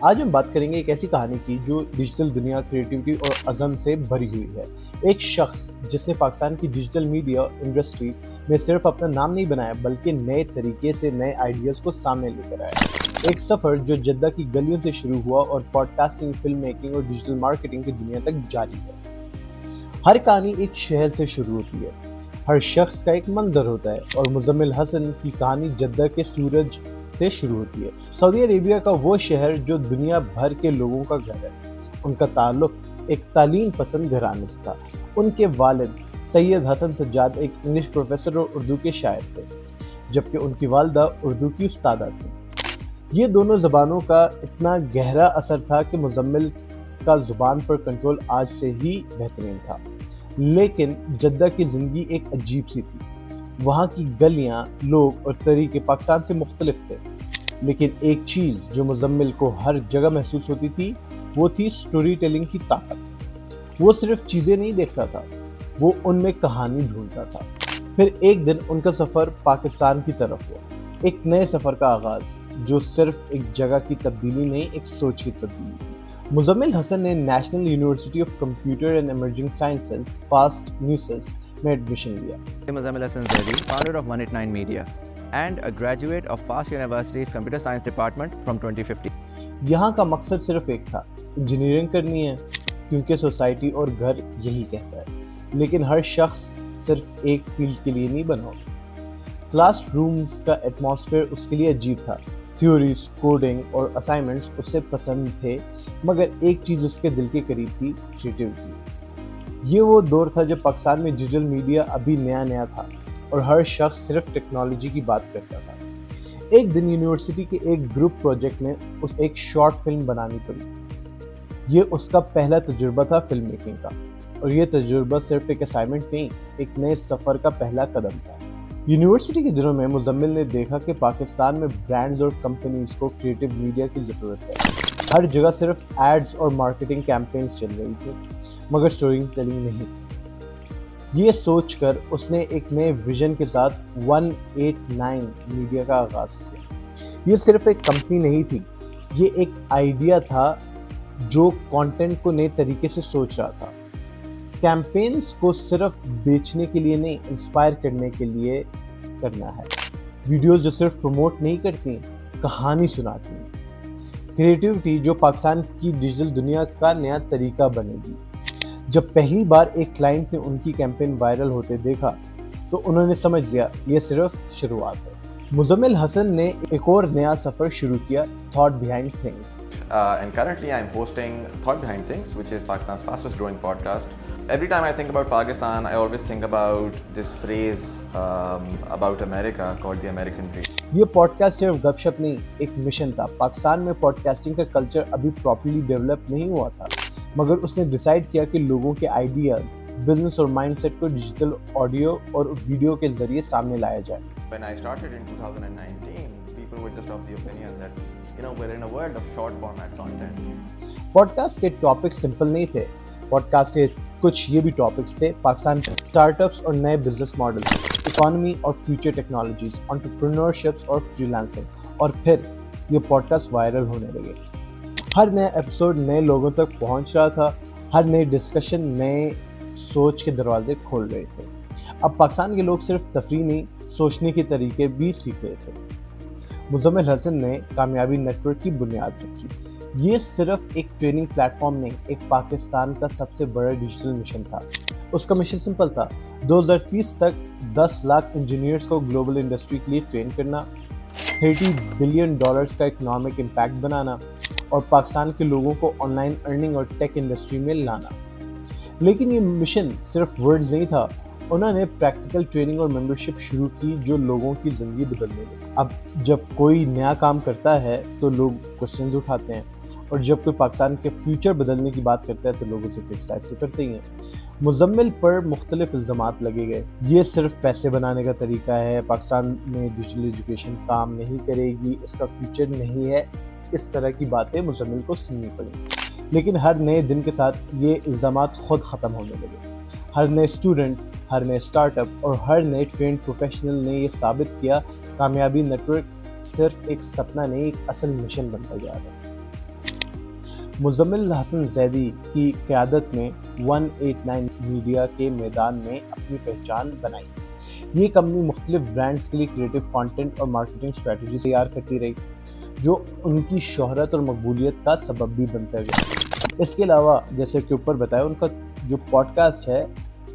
آج ہم بات کریں گے ایک ایسی کہانی کی جو ڈیجیٹل دنیا کریٹیوٹی اور عزم سے بھری ہوئی ہے۔ ایک شخص جس نے پاکستان کی ڈیجیٹل میڈیا انڈسٹری میں صرف اپنا نام نہیں بنایا بلکہ نئے طریقے سے نئے آئیڈیاز کو سامنے لے کر آیا۔ ایک سفر جو جدہ کی گلیوں سے شروع ہوا اور پوڈ کاسٹنگ، فلم میکنگ اور ڈیجیٹل مارکیٹنگ کی دنیا تک جاری ہے۔ ہر کہانی ایک شہر سے شروع ہوتی ہے، ہر شخص کا ایک منظر ہوتا ہے، اور مزمل حسن کی کہانی جدہ کے سورج سے شروع ہوتی ہے، سعودی عربیہ کا وہ شہر جو دنیا بھر کے لوگوں کا گھر ہے۔ ان کا تعلق ایک تعلیم پسند گھرانے سے تھا۔ ان کے والد سید حسن سجاد ایک انگلش پروفیسر اور اردو کے شاعر تھے، جبکہ ان کی والدہ اردو کی استادہ تھیں۔ یہ دونوں زبانوں کا اتنا گہرا اثر تھا کہ مزمل کا زبان پر کنٹرول آج سے ہی بہترین تھا۔ لیکن جدہ کی زندگی ایک عجیب سی تھی۔ وہاں کی گلیاں، لوگ اور طریقے پاکستان سے مختلف تھے، لیکن ایک چیز جو مزمل کو ہر جگہ محسوس ہوتی تھی وہ تھی سٹوری ٹیلنگ کی طاقت۔ وہ صرف چیزیں نہیں دیکھتا تھا، وہ ان میں کہانی ڈھونڈتا تھا۔ پھر ایک دن ان کا سفر پاکستان کی طرف ہوا، ایک نئے سفر کا آغاز جو صرف ایک جگہ کی تبدیلی نہیں، ایک سوچ کی تبدیلی تھی۔ مزمل حسن نے National University of Computer and Emerging Sciences FAST NUCES میں ایڈمیشن لیا۔ Muzamil Hassan Zaidi, founder of 189 Media and a graduate of FAST University's Computer Science Department from 2015. یہاں کا مقصد صرف ایک تھا، انجینئرنگ کرنی ہے کیونکہ سوسائٹی اور گھر یہی کہتا ہے، لیکن ہر شخص صرف ایک فیلڈ کے لیے نہیں بنا ہوتا۔ کلاس رومز کا ایٹماسفیئر اس کے لیے عجیب تھا، تھیوریز، کوڈنگ اور اسائنمنٹس اسے پسند تھے، مگر ایک چیز اس کے دل کے قریب تھی، کریٹیوٹی۔ یہ وہ دور تھا جب پاکستان میں ڈیجیٹل میڈیا ابھی نیا تھا اور ہر شخص صرف ٹیکنالوجی کی بات کرتا تھا۔ ایک دن یونیورسٹی کے ایک گروپ پروجیکٹ میں اس ایک شارٹ فلم بنانی پڑی۔ یہ اس کا پہلا تجربہ تھا فلم میکنگ کا، اور یہ تجربہ صرف ایک اسائنمنٹ نہیں، ایک نئے سفر کا پہلا قدم تھا۔ یونیورسٹی کے دنوں میں مزمل نے دیکھا کہ پاکستان میں برانڈز اور کمپنیز کو کریٹیو میڈیا کی ضرورت ہے۔ ہر جگہ صرف ایڈز اور مارکیٹنگ کیمپینز چل رہی تھی، مگر سٹوری ٹیلنگ نہیں۔ یہ سوچ کر اس نے ایک نئے ویژن کے ساتھ 189 میڈیا کا آغاز کیا۔ یہ صرف ایک کمپنی نہیں تھی، یہ ایک آئیڈیا تھا جو کانٹینٹ کو نئے طریقے سے سوچ رہا تھا۔ کیمپینز کو صرف بیچنے کے لیے نہیں، انسپائر کرنے کے لیے کرنا ہے۔ ویڈیوز جو صرف پروموٹ نہیں کرتی، کہانی سناتی ہیں۔ کریٹیوٹی جو پاکستان کی ڈیجیٹل دنیا کا نیا طریقہ بنے گی۔ جب پہلی بار ایک کلائنٹ نے ان کی کیمپین وائرل ہوتے دیکھا تو انہوں نے سمجھ لیا یہ صرف شروعات ہے۔ مزمل حسن نے ایک اور نیا سفر شروع کیا، thought behind things. And currently I'm hosting Thought Behind Things, which is Pakistan's fastest growing podcast. Every time I think about Pakistan, I always think about this phrase about America called the American dream. یہ pod cost صرف گپ شپ نہیں، ایک mission تھا۔ پاکستان میں pod casting کا culture ابھی properly develop نہیں ہوا تھا، مگر اس نے ڈیسائیڈ کیا کہ لوگوں کے آئیڈیاز، بزنس اور مائنڈ سیٹ کو ڈیجیٹل آڈیو اور ویڈیو کے ذریعے سامنے لایا جائے۔ When I started in 2019, people were just of the opinion that, we're in a world of short format content. Podcast کے ٹاپکس سمپل نہیں تھے۔ پوڈ کاسٹ کے کچھ یہ بھی ٹاپکس تھے: پاکستان کے اسٹارٹ اپس اور نئے بزنس ماڈل، اکانومی اور فیوچر ٹیکنالوجیز، انٹرپرینورشپس اور فری لانسنگ۔ اور پھر یہ پوڈ کاسٹ وائرل ہونے لگے۔ ہر نیا ایپیسوڈ نئے لوگوں تک پہنچ رہا تھا، ہر نئی ڈسکشن نئے سوچ کے دروازے کھول رہے تھے۔ اب پاکستان کے لوگ صرف تفریح نہیں، سوچنے کے طریقے بھی سیکھ رہے تھے۔ مزمل حسن نے کامیابی نیٹ ورک کی بنیاد رکھی۔ یہ صرف ایک ٹریننگ پلیٹ فارم نہیں، ایک پاکستان کا سب سے بڑا ڈیجیٹل مشن تھا۔ اس کا مشن سمپل تھا: 2030 تک 10 لاکھ انجینئرز کو گلوبل انڈسٹری کے لیے ٹرین کرنا، $30 بلین کا اکنامک امپیکٹ بنانا، اور پاکستان کے لوگوں کو آن لائن ارننگ اور ٹیک انڈسٹری میں لانا۔ لیکن یہ مشن صرف ورڈز نہیں تھا، انہوں نے پریکٹیکل ٹریننگ اور ممبرشپ شروع کی جو لوگوں کی زندگی بدلنے لگی۔ اب جب کوئی نیا کام کرتا ہے تو لوگ کوسچنز اٹھاتے ہیں، اور جب کوئی پاکستان کے فیوچر بدلنے کی بات کرتا ہے تو لوگ اسے کرٹیسائز تو کرتے ہی ہیں۔ مزمل پر مختلف الزامات لگے گئے، یہ صرف پیسے بنانے کا طریقہ ہے، پاکستان میں ڈیجیٹل ایجوکیشن کام نہیں کرے گی، اس کا فیوچر نہیں ہے، اس طرح کی باتیں مزمل کو سننی پڑیں۔ لیکن ہر نئے دن کے ساتھ یہ الزامات خود ختم ہونے لگے۔ ہر نئے اسٹوڈنٹ، ہر نئے اسٹارٹ اپ اور ہر نئے ٹرینڈ پروفیشنل نے یہ ثابت کیا، کامیابی نیٹ ورک صرف ایک سپنا نہیں، ایک اصل مشن بنتا جا رہا ہے۔ مزمل حسن زیدی کی قیادت میں 189 میڈیا کے میدان میں اپنی پہچان بنائی. یہ کمپنی مختلف برانڈز کے لیے کریٹو کانٹینٹ اور مارکیٹنگ اسٹریٹجی تیار کرتی رہی جو ان کی شہرت اور مقبولیت کا سبب بھی بنتا گیا. اس کے علاوہ جیسے کہ اوپر بتایا ان کا جو پوڈ کاسٹ ہے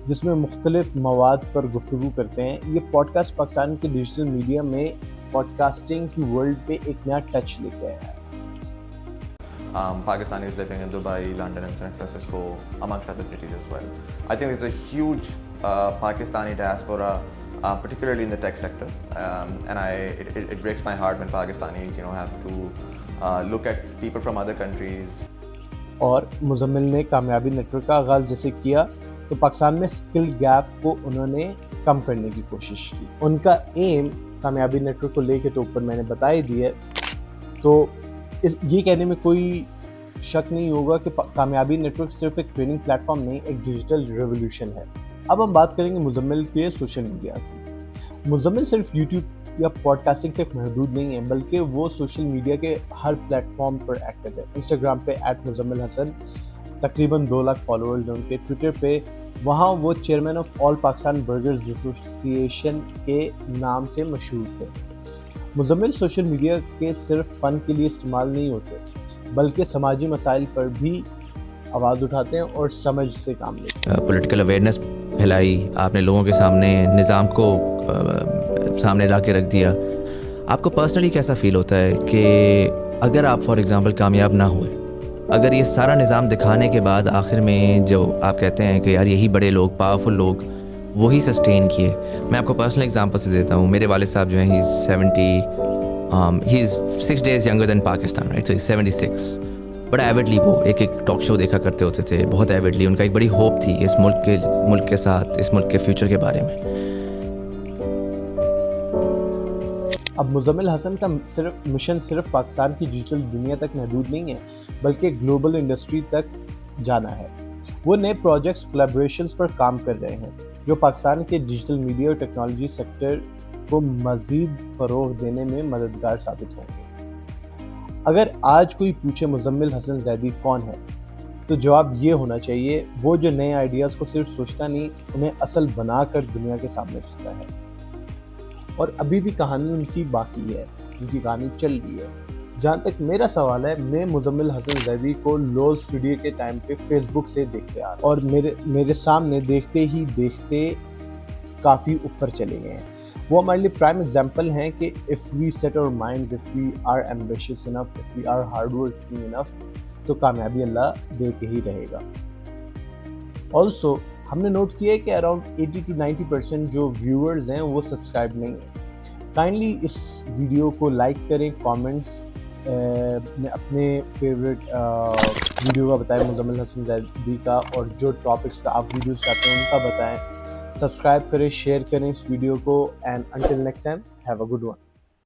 جس میں مختلف مواد پر گفتگو کرتے ہیں, یہ پوڈ کاسٹ پاکستان کے ڈیجیٹل میڈیا میں پوڈ کاسٹنگ کی ورلڈ پہ ایک نیا ٹچ لے کے آیا ہے. Pakistanis living in Dubai, London and San Francisco, amongst other cities as well. I think there's a huge Pakistani diaspora, particularly in the tech sector, and it breaks my heart when Pakistanis, have to look at people from other countries. اور مزمل نے کامیابی net work کا آغاز جیسے کیا تو پاکستان میں skill gap کو انہوں نے کم کرنے کی کوشش کی. ان کا ایم کامیابی نیٹ ورک کو لے کے تو اوپر میں نے بتا ہی دی ہے, تو یہ کہنے میں کوئی شک نہیں ہوگا کہ کامیابی نیٹ ورک صرف ایک ٹریننگ پلیٹ فارم نہیں, ایک ڈیجیٹل ریولیوشن ہے. اب ہم بات کریں گے مزمل کے سوشل میڈیا کی. مزمل صرف یوٹیوب یا پوڈ کاسٹنگ تک محدود نہیں ہے بلکہ وہ سوشل میڈیا کے ہر پلیٹ فارم پر ایکٹیو ہے. انسٹاگرام پہ @مزمل حسن تقریباً 2 لاکھ فالوورز ہیں ان کے. ٹویٹر پہ وہاں وہ chairman of all Pakistan burgers ایسوسی ایشن کے نام سے مشہور تھے. مزمل سوشل میڈیا کے صرف فن کے لیے استعمال نہیں ہوتے بلکہ سماجی مسائل پر بھی آواز اٹھاتے ہیں اور سمجھ سے کام لیتے ہیں. پولیٹیکل اویئرنیس پھیلائی, آپ نے لوگوں کے سامنے نظام کو سامنے لا کے رکھ دیا. آپ کو پرسنلی کیسا فیل ہوتا ہے کہ اگر آپ فار ایگزامپل کامیاب نہ ہوئے, اگر یہ سارا نظام دکھانے کے بعد آخر میں جو آپ کہتے ہیں کہ یار یہی بڑے لوگ, پاورفل لوگ وہی سسٹین کیے. میں آپ کو پرسنل ایگزامپل سے دیتا ہوں. میرے والد صاحب جو ہیں ہی از 6 days younger than Pakistan, right? So he's 76. بڑا ایوڈلی وہ ایک ٹاک شو دیکھا کرتے ہوتے تھے, بہت ایوڈلی. ان کا ایک بڑی ہوپ تھی اس ملک کے ساتھ, اس ملک کے فیوچر کے بارے میں. اب مزمل حسن کا مشن صرف پاکستان کی ڈیجیٹل دنیا تک محدود نہیں ہے بلکہ گلوبل انڈسٹری تک جانا ہے. وہ نئے پروجیکٹس کولیبریشنز پر کام کر رہے ہیں جو پاکستان کے ڈیجیٹل میڈیا اور ٹیکنالوجی سیکٹر کو مزید فروغ دینے میں مددگار ثابت ہوں گے. اگر آج کوئی پوچھے مزمل حسن زیدی کون ہے تو جواب یہ ہونا چاہیے, وہ جو نئے آئیڈیاز کو صرف سوچتا نہیں, انہیں اصل بنا کر دنیا کے سامنے رکھتا ہے. اور ابھی بھی کہانی ان کی باقی ہے, ان کی کہانی چل رہی ہے. جہاں تک میرا سوال ہے, میں مزمل حسن زیدی کو لول اسٹوڈیو کے ٹائم پہ فیس بک سے دیکھتے آ رہا ہوں اور میرے سامنے دیکھتے ہی دیکھتے کافی اوپر چلے گئے ہیں. وہ ہمارے لیے پرائم ایگزامپل ہیں کہ if we set our minds, if we are ambitious enough, if we are hard working enough, تو کامیابی اللہ دے کے ہی رہے گا. آلسو ہم نے نوٹ کیا ہے کہ اراؤنڈ 80 to 90% جو ویورز ہیں وہ سبسکرائب نہیں ہیں. کائنڈلی اس ویڈیو کو لائک کریں, کامنٹس میں اپنے فیوریٹ ویڈیو کا بتائیں مزمل حسن زیدی کا, اور جو ٹاپکس کا آپ ویڈیوز چاہتے ہیں ان کا بتائیں. سبسکرائب کریں, شیئر کریں اس ویڈیو کو, and until next time have a good one.